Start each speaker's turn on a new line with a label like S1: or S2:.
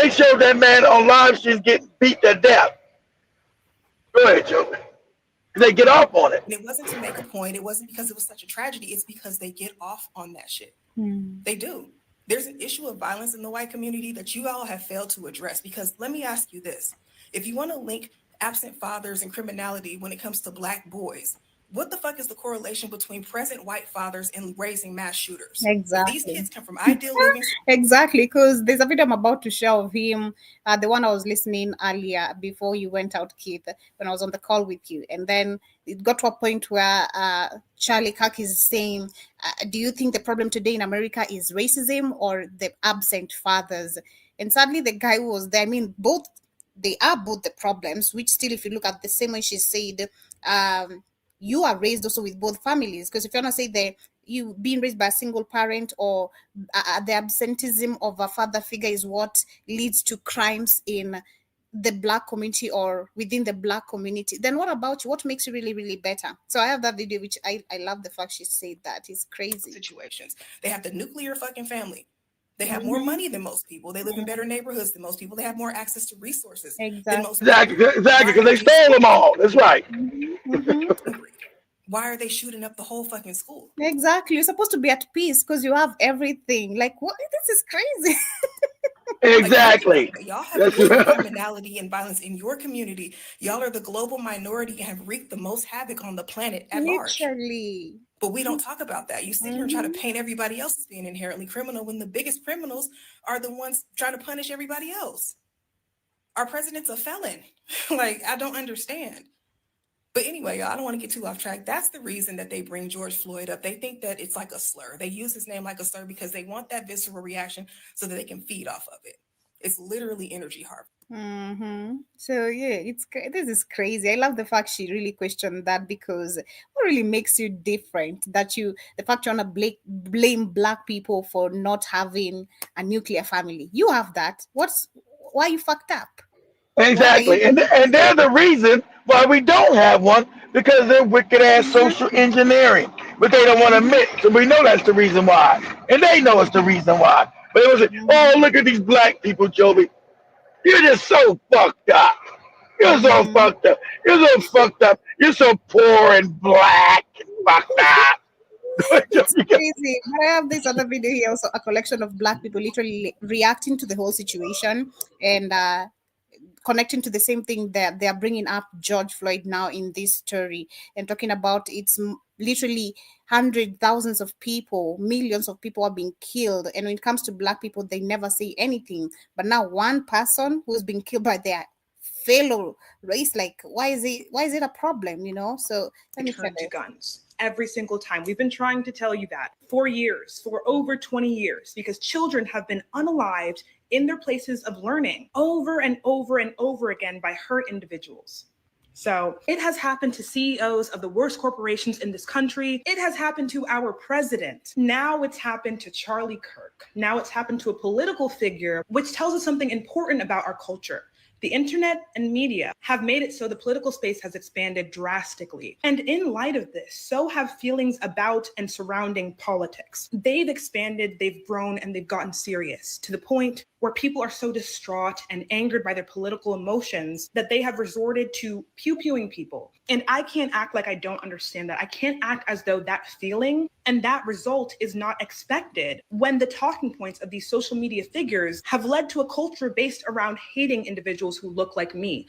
S1: they showed that man on live streams getting beat to death. Go ahead, Joe. They get off on it.
S2: And it wasn't to make a point. It wasn't because it was such a tragedy. It's because they get off on that shit. They do. There's an issue of violence in the white community that you all have failed to address. Because let me ask you this. If you want to link absent fathers and criminality when it comes to black boys, what the fuck is the correlation between present white fathers and raising mass shooters? If these
S3: Exactly.
S2: kids come from ideal living.
S3: Exactly, because there's a video I'm about to share of him, the one I was listening earlier before you went out, Keith, when I was on the call with you. And then it got to a point where Charlie Kirk is saying, do you think the problem today in America is racism or the absent fathers? And sadly, the guy who was there, I mean, both, they are both the problems, which still, if you look at the same way she said, you are raised also with both families. Because if you want to say that you being raised by a single parent or the absenteeism of a father figure is what leads to crimes in the black community or within the black community, then what about you? What makes you really, really better? So I have that video, which I love the fact she said that. It's crazy.
S2: Situations. They have the nuclear fucking family. They have more money than most people. They live in better neighborhoods than most people. They have more access to resources than most people.
S1: Exactly, because they stole them all. That's right.
S2: Why are they shooting up the whole fucking school?
S3: Exactly. You're supposed to be at peace because you have everything. Like, what? This is crazy.
S1: Exactly.
S2: Like, y'all have criminality and violence in your community. Y'all are the global minority and have wreaked the most havoc on the planet at large.
S3: Literally.
S2: But we don't talk about that. You sit here and try to paint everybody else as being inherently criminal when the biggest criminals are the ones trying to punish everybody else. Our president's a felon. Like, I don't understand. But anyway, y'all, I don't want to get too off track. That's the reason that they bring George Floyd up. They think that it's like a slur. They use his name like a slur because they want that visceral reaction so that they can feed off of it. It's literally energy harvest.
S3: So yeah, this is crazy. I love the fact she really questioned that, because what really makes you different? The fact you wanna blame black people for not having a nuclear family. You have that. Why you fucked up?
S1: Exactly. And they're the reason why we don't have one, because they're wicked ass social engineering. But they don't want to admit. So we know that's the reason why. And they know it's the reason why. But it was like, oh, look at these black people, Joby. You're just so fucked up. You're so fucked up. You're so fucked up. You're so poor and black and fucked up.
S3: It's crazy. But I have this other video here, also a collection of black people literally reacting to the whole situation and connecting to the same thing that they are bringing up George Floyd now in this story and talking about it's literally hundreds, thousands of people, millions of people are being killed. And when it comes to black people, they never say anything. But now one person who's been killed by their fellow race, like why is it a problem? So let me
S4: turn to guns. Every single time. We've been trying to tell you that for years, for over 20 years, because children have been unalived in their places of learning over and over and over again by hurt individuals. So it has happened to CEOs of the worst corporations in this country. It has happened to our president. Now it's happened to Charlie Kirk. Now it's happened to a political figure, which tells us something important about our culture. The internet and media have made it so the political space has expanded drastically. And in light of this, so have feelings about and surrounding politics. They've expanded, they've grown, and they've gotten serious to the point where people are so distraught and angered by their political emotions that they have resorted to pew-pewing people. And I can't act like I don't understand that. I can't act as though that feeling and that result is not expected when the talking points of these social media figures have led to a culture based around hating individuals who look like me.